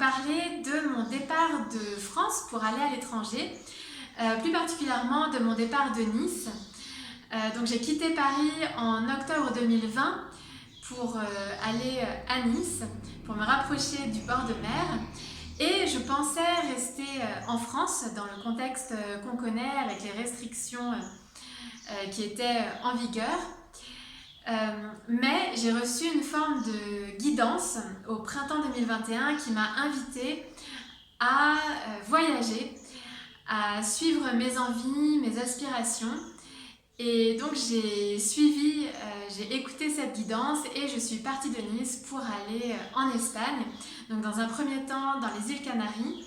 parler de mon départ de France pour aller à l'étranger, plus particulièrement de mon départ de Nice. Donc j'ai quitté Paris en octobre 2020 pour aller à Nice, pour me rapprocher du bord de mer. Et je pensais rester en France dans le contexte qu'on connaît avec les restrictions qui étaient en vigueur. Mais j'ai reçu une forme de guidance au printemps 2021 qui m'a invitée à voyager, à suivre mes envies, mes aspirations. Et donc j'ai écouté cette guidance et je suis partie de Nice pour aller en Espagne. Donc dans un premier temps dans les îles Canaries,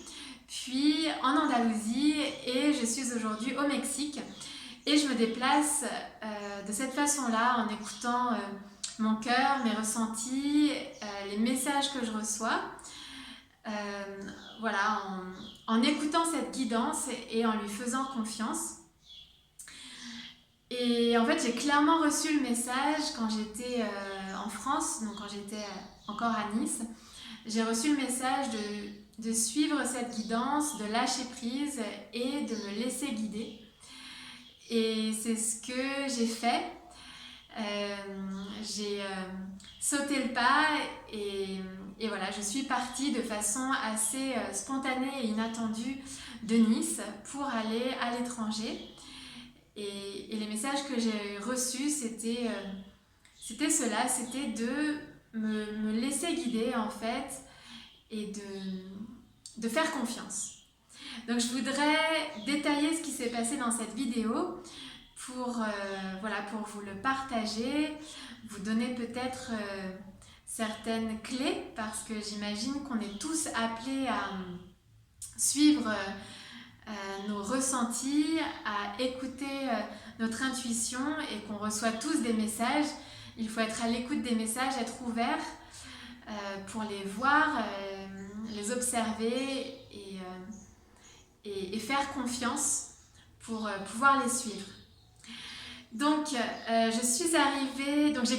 puis en Andalousie et je suis aujourd'hui au Mexique. Et je me déplace de cette façon-là en écoutant mon cœur, mes ressentis, les messages que je reçois. Voilà, en écoutant cette guidance et en lui faisant confiance. Et en fait, j'ai clairement reçu le message quand j'étais en France, donc quand j'étais encore à Nice. J'ai reçu le message de suivre cette guidance, de lâcher prise et de me laisser guider. Et c'est ce que j'ai fait. J'ai sauté le pas et voilà, je suis partie de façon assez spontanée et inattendue de Nice pour aller à l'étranger. Et les messages que j'ai reçus, c'était cela, c'était de me laisser guider en fait et de faire confiance. Donc je voudrais détailler ce qui s'est passé dans cette vidéo pour vous le partager, vous donner peut-être certaines clés parce que j'imagine qu'on est tous appelés à suivre nos ressentis, à écouter notre intuition et qu'on reçoit tous des messages. Il faut être à l'écoute des messages, être ouvert pour les voir, les observer et faire confiance pour pouvoir les suivre. Donc j'ai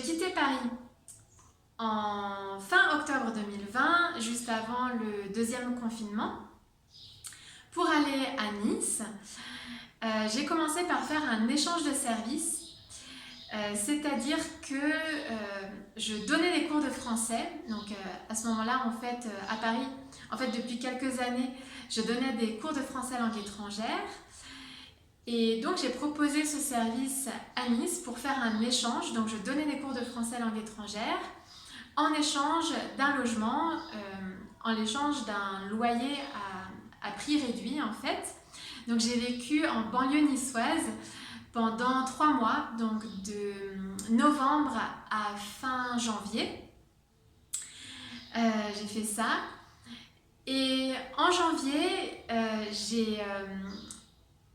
quitté Paris en fin octobre 2020, juste avant le deuxième confinement, pour aller à Nice. J'ai commencé par faire un échange de services, c'est-à-dire que je donnais des cours de français. Donc à ce moment-là, en fait, à Paris, depuis quelques années, je donnais des cours de français langue étrangère. Et donc j'ai proposé ce service à Nice pour faire un échange. Donc je donnais des cours de français langue étrangère en échange d'un logement, en échange d'un loyer à prix réduit en fait. Donc j'ai vécu en banlieue niçoise pendant 3 mois, donc de novembre à fin janvier. J'ai fait ça. Et en janvier, j'ai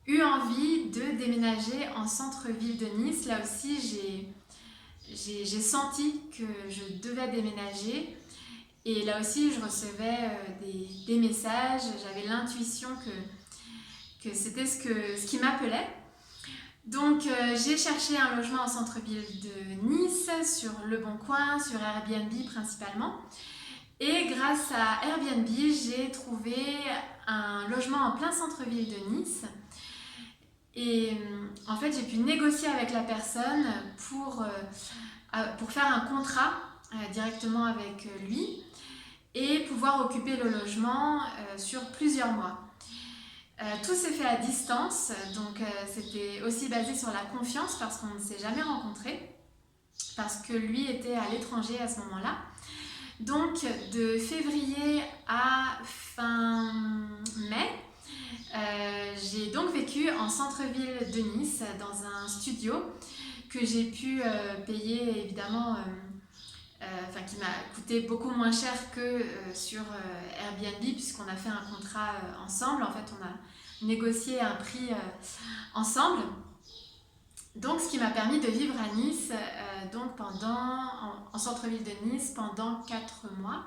eu envie de déménager en centre-ville de Nice. Là aussi, j'ai senti que je devais déménager. Et là aussi, je recevais des messages. J'avais l'intuition que c'était ce qui m'appelait. Donc, j'ai cherché un logement en centre-ville de Nice, sur Le Bon Coin, sur Airbnb principalement. Et grâce à Airbnb, j'ai trouvé un logement en plein centre-ville de Nice. Et en fait, j'ai pu négocier avec la personne pour faire un contrat directement avec lui et pouvoir occuper le logement sur plusieurs mois. Tout s'est fait à distance, donc c'était aussi basé sur la confiance parce qu'on ne s'est jamais rencontrés, parce que lui était à l'étranger à ce moment-là. Donc de février à fin mai, j'ai donc vécu en centre-ville de Nice dans un studio que j'ai pu payer évidemment, qui m'a coûté beaucoup moins cher que sur Airbnb puisqu'on a fait un contrat ensemble. En fait, on a négocié un prix ensemble. Donc, ce qui m'a permis de vivre à Nice en centre-ville de Nice pendant 4 mois.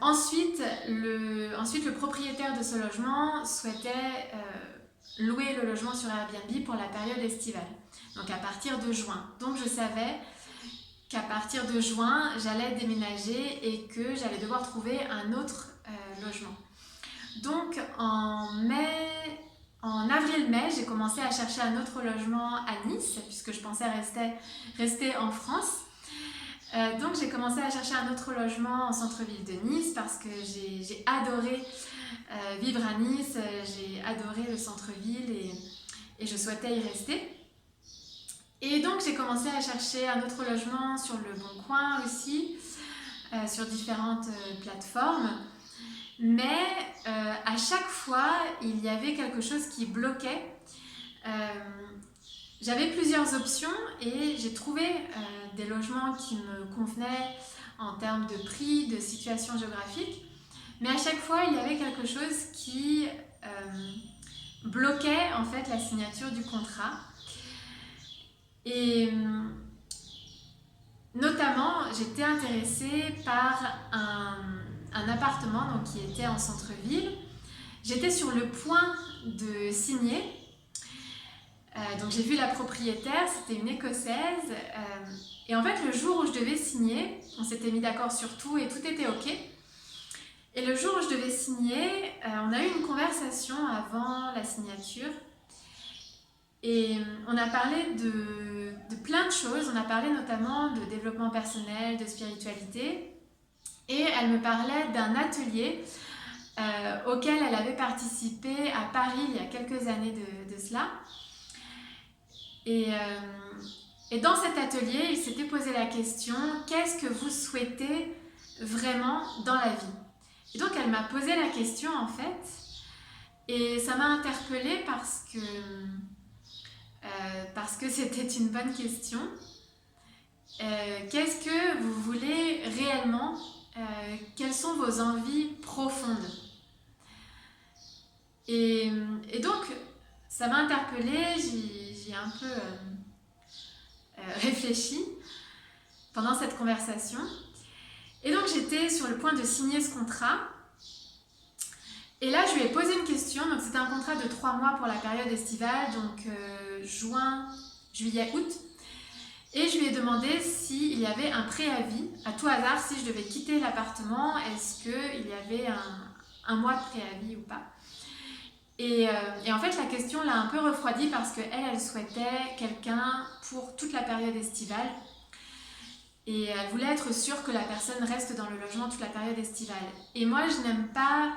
Ensuite, le propriétaire de ce logement souhaitait louer le logement sur Airbnb pour la période estivale, donc à partir de juin. Donc je savais qu'à partir de juin, j'allais déménager et que j'allais devoir trouver un autre logement. Donc en avril-mai, j'ai commencé à chercher un autre logement à Nice, puisque je pensais rester en France. Donc j'ai commencé à chercher un autre logement en centre-ville de Nice parce que j'ai adoré vivre à Nice, j'ai adoré le centre-ville et je souhaitais y rester. Et donc j'ai commencé à chercher un autre logement sur Le Bon Coin aussi, sur différentes plateformes. Mais à chaque fois, il y avait quelque chose qui bloquait. J'avais plusieurs options et j'ai trouvé des logements qui me convenaient en termes de prix, de situation géographique. Mais à chaque fois, il y avait quelque chose qui bloquait en fait la signature du contrat. Et notamment, j'étais intéressée par un appartement donc, qui était en centre-ville. J'étais sur le point de signer. Donc j'ai vu la propriétaire, c'était une Écossaise. Et en fait, le jour où je devais signer, on s'était mis d'accord sur tout et tout était OK. Et le jour où je devais signer, on a eu une conversation avant la signature. Et on a parlé de plein de choses. On a parlé notamment de développement personnel, de spiritualité. Et elle me parlait d'un atelier auquel elle avait participé à Paris il y a quelques années de cela. Et dans cet atelier, il s'était posé la question « Qu'est-ce que vous souhaitez vraiment dans la vie ?» Et donc, elle m'a posé la question, en fait, et ça m'a interpellée parce que c'était une bonne question. Qu'est-ce que vous voulez réellement ? Quelles sont vos envies profondes ? Et donc, ça m'a interpellée, j'y ai un peu réfléchi pendant cette conversation. Et donc, j'étais sur le point de signer ce contrat. Et là, je lui ai posé une question. Donc, c'était un contrat de 3 mois pour la période estivale, donc juin, juillet, août. Et je lui ai demandé s'il y avait un préavis, à tout hasard, si je devais quitter l'appartement, est-ce qu'il y avait un mois de préavis ou pas. Et en fait, la question l'a un peu refroidie parce qu'elle souhaitait quelqu'un pour toute la période estivale. Et elle voulait être sûre que la personne reste dans le logement toute la période estivale. Et moi, je n'aime pas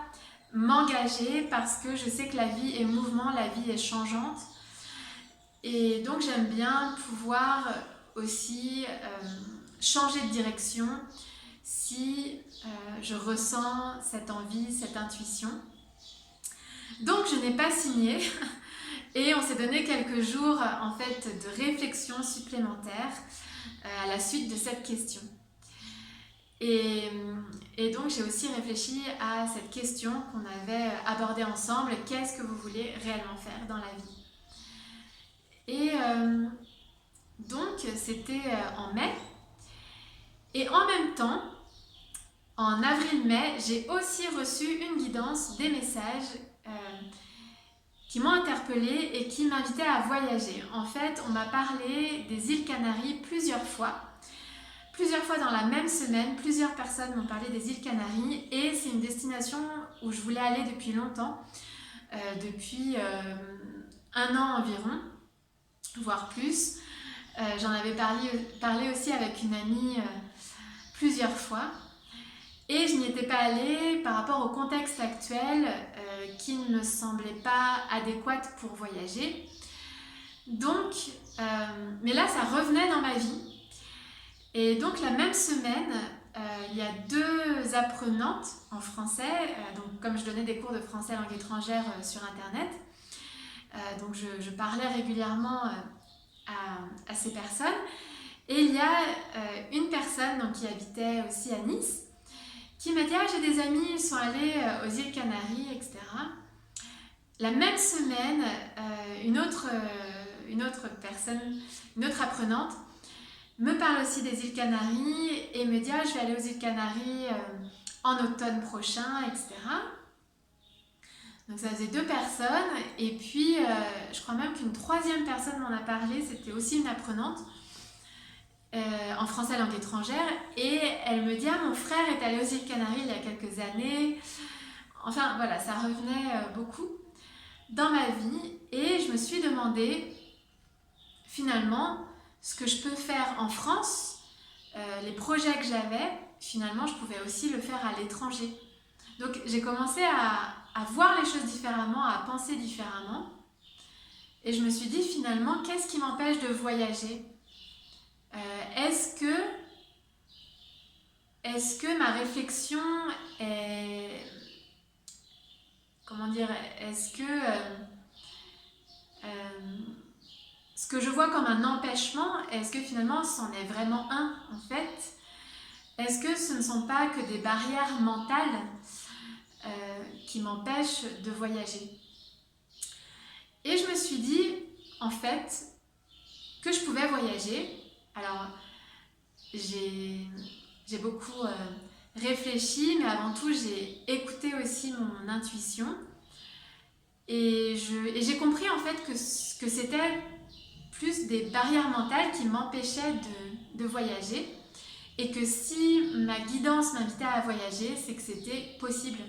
m'engager parce que je sais que la vie est mouvement, la vie est changeante. Et donc, j'aime bien pouvoir aussi changer de direction si je ressens cette envie, cette intuition. Donc je n'ai pas signé et on s'est donné quelques jours en fait de réflexion supplémentaire à la suite de cette question. Et donc j'ai aussi réfléchi à cette question qu'on avait abordée ensemble, qu'est-ce que vous voulez réellement faire dans la vie ? Et donc c'était en mai et en même temps, en avril-mai, j'ai aussi reçu une guidance, des messages qui m'ont interpellée et qui m'invitaient à voyager. En fait, on m'a parlé des îles Canaries plusieurs fois dans la même semaine, plusieurs personnes m'ont parlé des îles Canaries et c'est une destination où je voulais aller depuis longtemps, depuis 1 an environ, voire plus. J'en avais parlé aussi avec une amie plusieurs fois. Et je n'y étais pas allée par rapport au contexte actuel qui ne me semblait pas adéquat pour voyager. Donc, mais là, ça revenait dans ma vie. Et donc, la même semaine, il y a 2 apprenantes en français. Donc, comme je donnais des cours de français langue étrangère sur Internet, donc je parlais régulièrement à ces personnes. Et il y a une personne donc, qui habitait aussi à Nice, qui m'a dit « Ah, j'ai des amis, ils sont allés aux îles Canaries, etc. » La même semaine, une autre personne, une autre apprenante, me parle aussi des îles Canaries et me dit « Ah, je vais aller aux îles Canaries en automne prochain, etc. » Donc ça faisait 2 personnes et puis je crois même qu'une 3e personne m'en a parlé, c'était aussi une apprenante. en français langue étrangère, et elle me dit: ah, mon frère est allé aux îles Canaries il y a quelques années. Enfin voilà, ça revenait beaucoup dans ma vie, et je me suis demandé finalement ce que je peux faire en France, les projets que j'avais, finalement je pouvais aussi le faire à l'étranger. Donc j'ai commencé à voir les choses différemment, à penser différemment, et je me suis dit finalement, qu'est-ce qui m'empêche de voyager? Est-ce que ma réflexion est... Comment dire? Est-ce que ce que je vois comme un empêchement, est-ce que finalement c'en est vraiment un en fait? Est-ce que ce ne sont pas que des barrières mentales qui m'empêchent de voyager? Et je me suis dit en fait que je pouvais voyager. Alors j'ai beaucoup réfléchi, mais avant tout j'ai écouté aussi mon intuition, et j'ai compris en fait que c'était plus des barrières mentales qui m'empêchaient de voyager, et que si ma guidance m'invitait à voyager, c'est que c'était possible.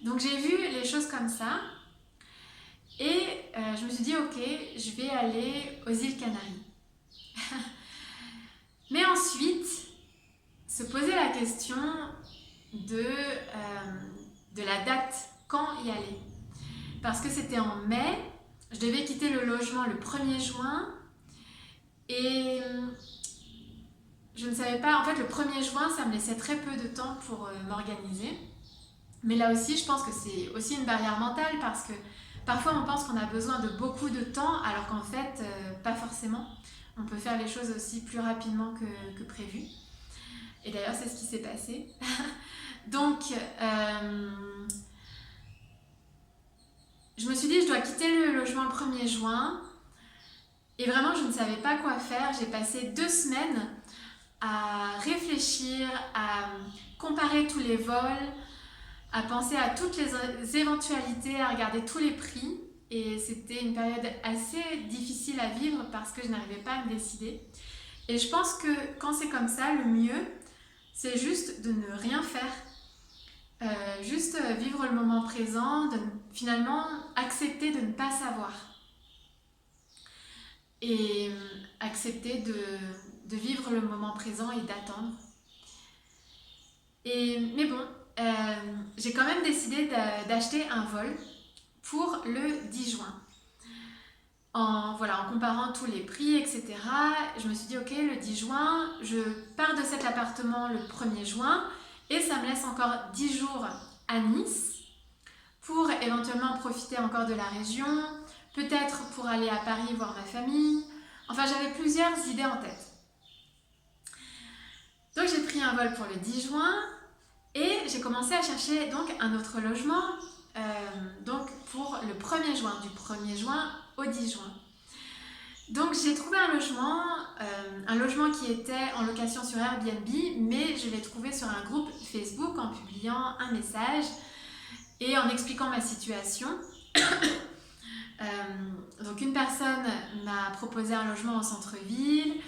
Donc j'ai vu les choses comme ça, et je me suis dit ok, je vais aller aux îles Canaries. Mais ensuite, se poser la question de la date, quand y aller. Parce que c'était en mai, je devais quitter le logement le 1er juin, et je ne savais pas, en fait le 1er juin ça me laissait très peu de temps pour m'organiser. Mais là aussi je pense que c'est aussi une barrière mentale, parce que parfois on pense qu'on a besoin de beaucoup de temps, alors qu'en fait pas forcément. On peut faire les choses aussi plus rapidement que prévu. Et d'ailleurs c'est ce qui s'est passé. Donc je me suis dit je dois quitter le logement le 1er juin, et vraiment je ne savais pas quoi faire. J'ai passé 2 semaines à réfléchir, à comparer tous les vols, à penser à toutes les éventualités, à regarder tous les prix, et c'était une période assez difficile à vivre parce que je n'arrivais pas à me décider. Et je pense que quand c'est comme ça, le mieux c'est juste de ne rien faire. Juste vivre le moment présent, de finalement accepter de ne pas savoir, et accepter de vivre le moment présent et d'attendre. Mais bon, j'ai quand même décidé d'acheter un vol pour le 10 juin. En comparant tous les prix, etc., je me suis dit ok, le 10 juin, je pars de cet appartement le 1er juin, et ça me laisse encore 10 jours à Nice pour éventuellement profiter encore de la région, peut-être pour aller à Paris voir ma famille. Enfin, j'avais plusieurs idées en tête. Donc j'ai pris un vol pour le 10 juin, et j'ai commencé à chercher donc un autre logement donc pour le 1er juin, du 1er juin au 10 juin. Donc j'ai trouvé un logement qui était en location sur Airbnb, mais je l'ai trouvé sur un groupe Facebook en publiant un message et en expliquant ma situation. Donc une personne m'a proposé un logement en centre-ville.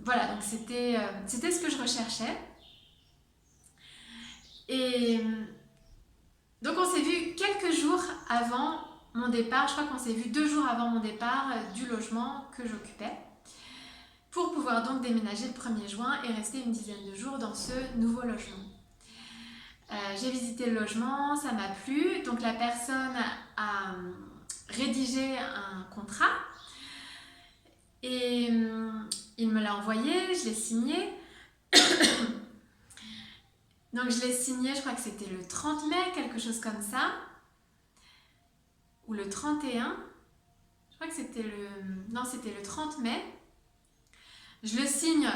Voilà, donc c'était ce que je recherchais. Et donc on s'est vu quelques jours avant mon départ, je crois qu'on s'est vu 2 jours avant mon départ du logement que j'occupais, pour pouvoir donc déménager le 1er juin et rester une dizaine de jours dans ce nouveau logement. J'ai visité le logement, ça m'a plu, donc la personne a rédigé un contrat, et il me l'a envoyé, je l'ai signé. Donc je l'ai signé, je crois que c'était le 30 mai, quelque chose comme ça, ou le 31, je crois que c'était le 30 mai. Je le signe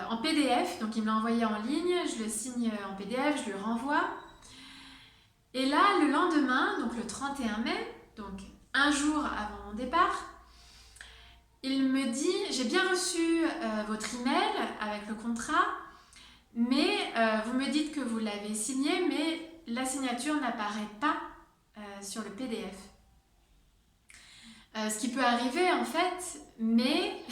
en PDF, donc il me l'a envoyé en ligne, je le signe en PDF, je le renvoie. Et là, le lendemain, donc le 31 mai, donc un jour avant mon départ, il me dit: j'ai bien reçu votre email avec le contrat, mais vous me dites que vous l'avez signé, mais la signature n'apparaît pas sur le PDF. Ce qui peut arriver en fait, mais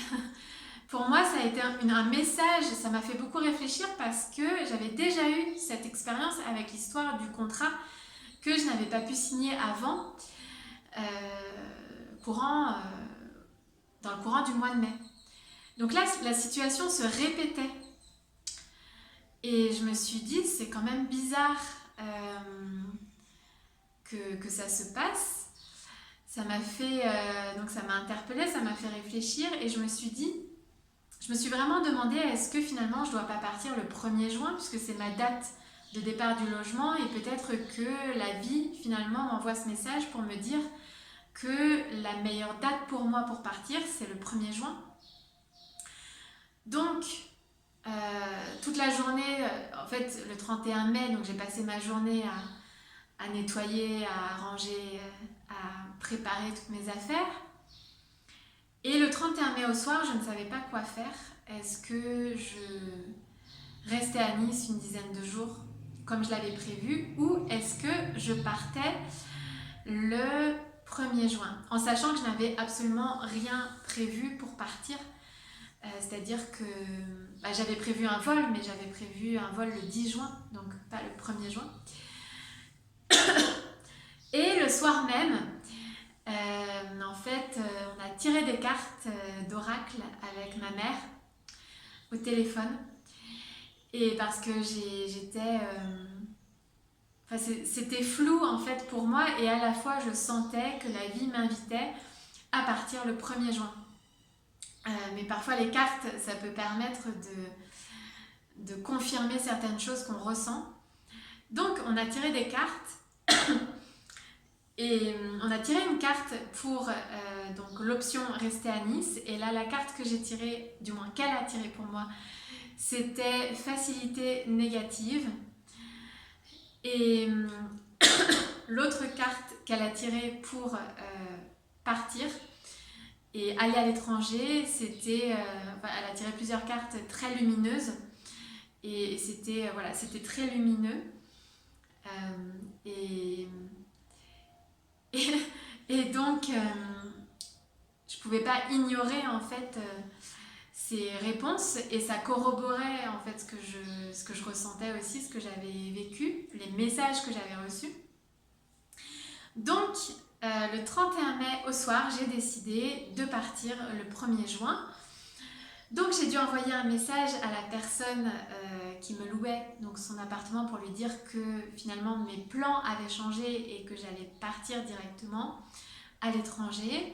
pour moi, ça a été un message, ça m'a fait beaucoup réfléchir parce que j'avais déjà eu cette expérience avec l'histoire du contrat que je n'avais pas pu signer avant, euh, courant, dans le courant du mois de mai. Donc là, la situation se répétait. Et je me suis dit, c'est quand même bizarre que ça se passe. Ça m'a fait, donc ça m'a interpellée, ça m'a fait réfléchir et je me suis vraiment demandé est-ce que finalement je ne dois pas partir le 1er juin puisque c'est ma date de départ du logement et peut-être que la vie finalement m'envoie ce message pour me dire que la meilleure date pour moi pour partir c'est le 1er juin. Donc toute la journée, en fait le 31 mai, donc j'ai passé ma journée à nettoyer, à ranger, à préparer toutes mes affaires. Et le 31 mai au soir, je ne savais pas quoi faire. Est-ce que je restais à Nice une dizaine de jours comme je l'avais prévu ou est-ce que je partais le 1er juin en sachant que je n'avais absolument rien prévu pour partir. C'est-à-dire que j'avais prévu un vol, mais j'avais prévu un vol le 10 juin, donc pas le 1er juin. Et le soir même, en fait, on a tiré des cartes d'oracle avec ma mère au téléphone. Et parce que j'étais... c'était flou en fait pour moi et à la fois je sentais que la vie m'invitait à partir le 1er juin. Mais parfois les cartes, ça peut permettre de confirmer certaines choses qu'on ressent. Donc on a tiré des cartes et on a tiré une carte pour donc l'option rester à Nice. Et là la carte que j'ai tirée, du moins qu'elle a tirée pour moi, c'était facilité négative. Et l'autre carte qu'elle a tirée pour partir et aller à l'étranger, c'était... elle a tiré plusieurs cartes très lumineuses. Et c'était c'était très lumineux. Et donc, je ne pouvais pas ignorer en fait ces réponses et ça corroborait en fait ce que je ressentais aussi, ce que j'avais vécu, les messages que j'avais reçus. Donc, le 31 mai au soir, j'ai décidé de partir le 1er juin. Donc, j'ai dû envoyer un message à la personne qui me louait donc son appartement pour lui dire que finalement mes plans avaient changé et que j'allais partir directement à l'étranger.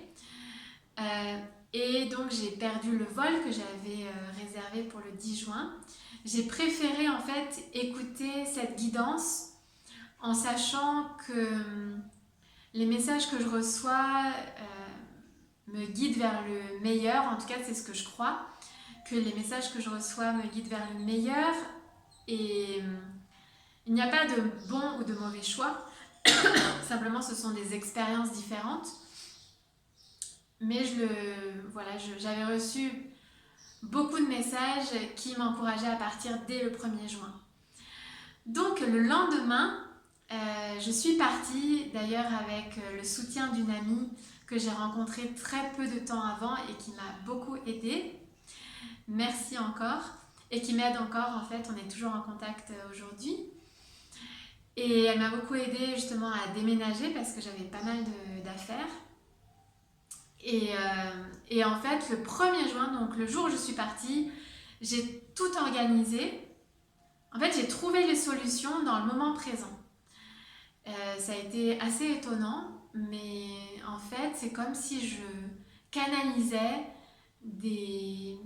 Et donc j'ai perdu le vol que j'avais réservé pour le 10 juin. J'ai préféré en fait écouter cette guidance en sachant que les messages que je reçois me guident vers le meilleur. En tout cas, c'est ce que je crois, que les messages que je reçois me guident vers le meilleur. Et il n'y a pas de bon ou de mauvais choix. Simplement, ce sont des expériences différentes. Mais j'avais reçu beaucoup de messages qui m'encourageaient à partir dès le 1er juin. Donc le lendemain, je suis partie d'ailleurs avec le soutien d'une amie que j'ai rencontrée très peu de temps avant et qui m'a beaucoup aidée. Merci encore. Et qui m'aide encore en fait, on est toujours en contact aujourd'hui. Et elle m'a beaucoup aidée justement à déménager parce que j'avais pas mal d'affaires. Et en fait, le 1er juin, donc le jour où je suis partie, j'ai tout organisé. En fait, j'ai trouvé les solutions dans le moment présent. Ça a été assez étonnant, mais en fait, c'est comme si je canalisais des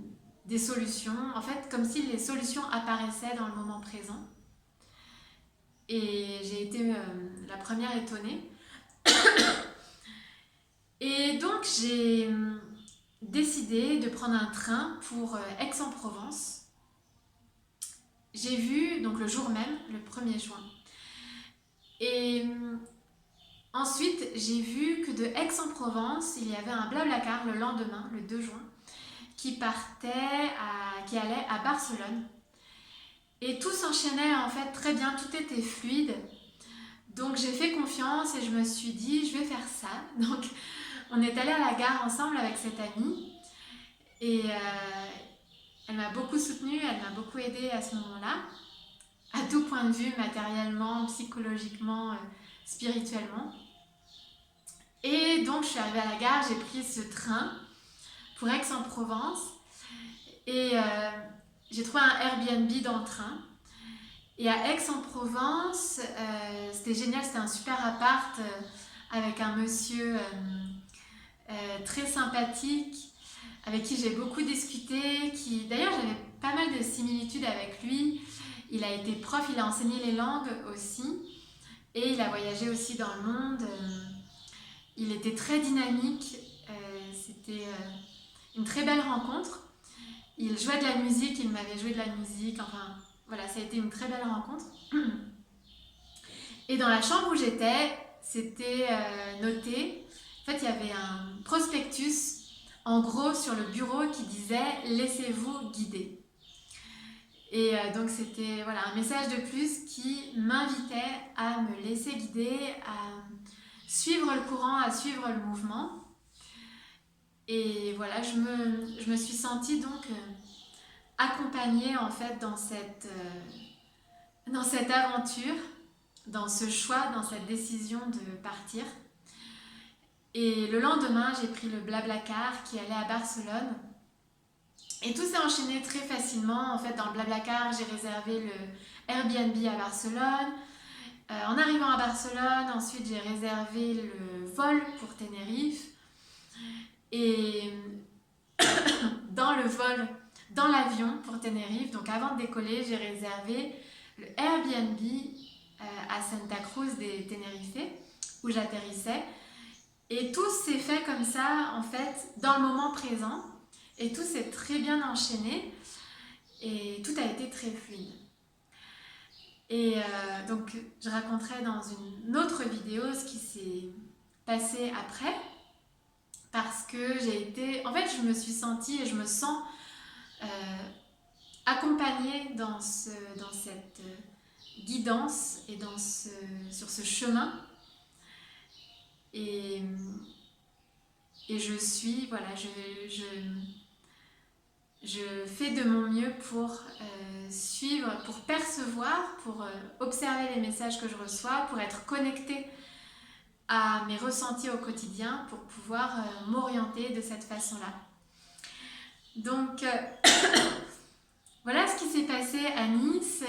solutions. En fait, comme si les solutions apparaissaient dans le moment présent. Et j'ai été la première étonnée. Et donc j'ai décidé de prendre un train pour Aix-en-Provence. J'ai vu, donc le jour même, le 1er juin. Et ensuite, j'ai vu que de Aix-en-Provence, il y avait un Blablacar le lendemain, le 2 juin, qui allait à Barcelone. Et tout s'enchaînait en fait très bien, tout était fluide. Donc j'ai fait confiance et je me suis dit, je vais faire ça. Donc on est allé à la gare ensemble avec cette amie Et elle m'a beaucoup soutenue, elle m'a beaucoup aidée à ce moment-là, à tout point de vue, matériellement, psychologiquement, spirituellement. Et donc je suis arrivée à la gare, j'ai pris ce train pour Aix-en-Provence et j'ai trouvé un Airbnb dans le train. Et à Aix-en-Provence, c'était génial, c'était un super appart avec un monsieur très sympathique, avec qui j'ai beaucoup discuté, qui d'ailleurs j'avais pas mal de similitudes avec lui. Il a été prof, il a enseigné les langues aussi, et il a voyagé aussi dans le monde. Il était très dynamique, c'était une très belle rencontre. Il jouait de la musique, il m'avait joué de la musique, enfin voilà, ça a été une très belle rencontre. Et dans la chambre où j'étais, c'était noté, en fait il y avait un prospectus en gros sur le bureau qui disait laissez-vous guider. Et donc c'était voilà, un message de plus qui m'invitait à me laisser guider, à suivre le courant, à suivre le mouvement. Et voilà, je me suis sentie donc accompagnée en fait dans cette aventure, dans ce choix, dans cette décision de partir. Et le lendemain, j'ai pris le Blablacar qui allait à Barcelone. Et tout s'est enchaîné très facilement. En fait, dans le Blablacar, j'ai réservé le Airbnb à Barcelone. En arrivant à Barcelone, ensuite, j'ai réservé le vol pour Tenerife. Et dans le vol, dans l'avion pour Tenerife, donc avant de décoller, j'ai réservé le Airbnb à Santa Cruz de Tenerife, où j'atterrissais. Et tout s'est fait comme ça, en fait, dans le moment présent. Et tout s'est très bien enchaîné. Et tout a été très fluide. Et donc, je raconterai dans une autre vidéo ce qui s'est passé après. Parce que j'ai été... En fait, je me suis sentie et je me sens accompagnée dans cette guidance et sur ce chemin. Et je suis, voilà, je fais de mon mieux pour suivre, pour percevoir, pour observer les messages que je reçois, pour être connectée à mes ressentis au quotidien, pour pouvoir m'orienter de cette façon-là. Donc, voilà ce qui s'est passé à Nice.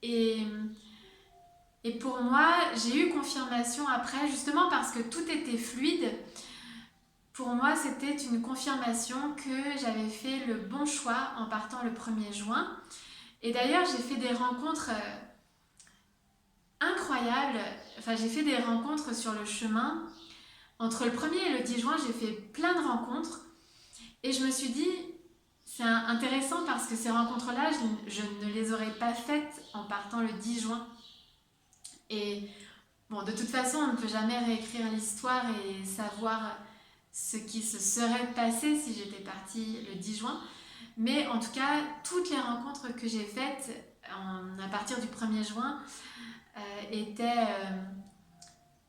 Et pour moi, j'ai eu confirmation après, justement parce que tout était fluide. Pour moi, c'était une confirmation que j'avais fait le bon choix en partant le 1er juin. Et d'ailleurs, j'ai fait des rencontres incroyables. Enfin, j'ai fait des rencontres sur le chemin. Entre le 1er et le 10 juin, j'ai fait plein de rencontres. Et je me suis dit, c'est intéressant parce que ces rencontres-là, je ne les aurais pas faites en partant le 10 juin. Et bon, de toute façon, on ne peut jamais réécrire l'histoire et savoir ce qui se serait passé si j'étais partie le 10 juin. Mais en tout cas, toutes les rencontres que j'ai faites à partir du 1er juin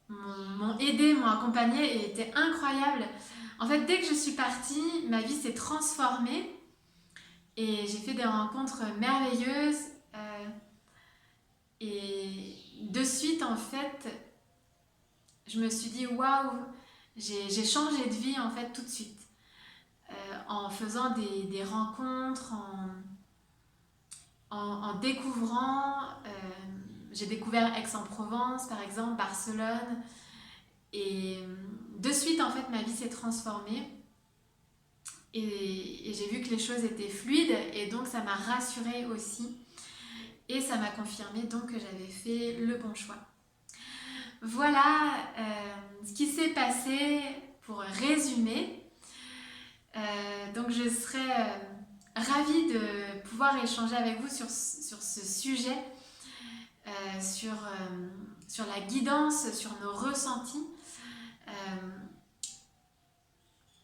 m'ont aidée, m'ont accompagnée et étaient incroyables. En fait, dès que je suis partie, ma vie s'est transformée et j'ai fait des rencontres merveilleuses. Et de suite, en fait, je me suis dit waouh, j'ai changé de vie en fait tout de suite. En faisant des rencontres, en découvrant. J'ai découvert Aix-en-Provence, par exemple, Barcelone. Et de suite, en fait, ma vie s'est transformée. Et j'ai vu que les choses étaient fluides. Et donc, ça m'a rassurée aussi. Et ça m'a confirmé donc que j'avais fait le bon choix. Voilà ce qui s'est passé pour résumer. Donc je serais ravie de pouvoir échanger avec vous sur ce sujet, sur la guidance, sur nos ressentis.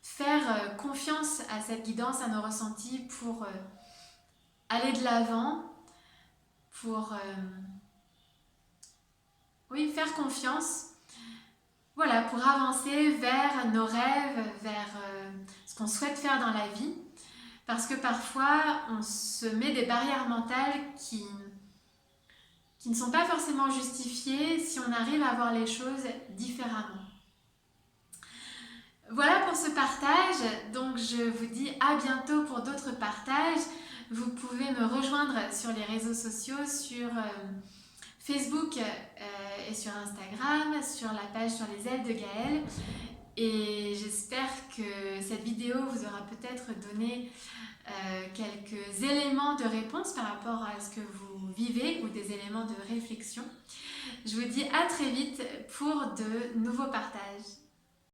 Faire confiance à cette guidance, à nos ressentis pour aller de l'avant, pour faire confiance, voilà, pour avancer vers nos rêves, vers ce qu'on souhaite faire dans la vie. Parce que parfois, on se met des barrières mentales qui ne sont pas forcément justifiées si on arrive à voir les choses différemment. Voilà pour ce partage, donc je vous dis à bientôt pour d'autres partages. Vous pouvez me rejoindre sur les réseaux sociaux, sur Facebook et sur Instagram, sur la page Sur les ailes de Gaëlle. Et j'espère que cette vidéo vous aura peut-être donné quelques éléments de réponse par rapport à ce que vous vivez ou des éléments de réflexion. Je vous dis à très vite pour de nouveaux partages.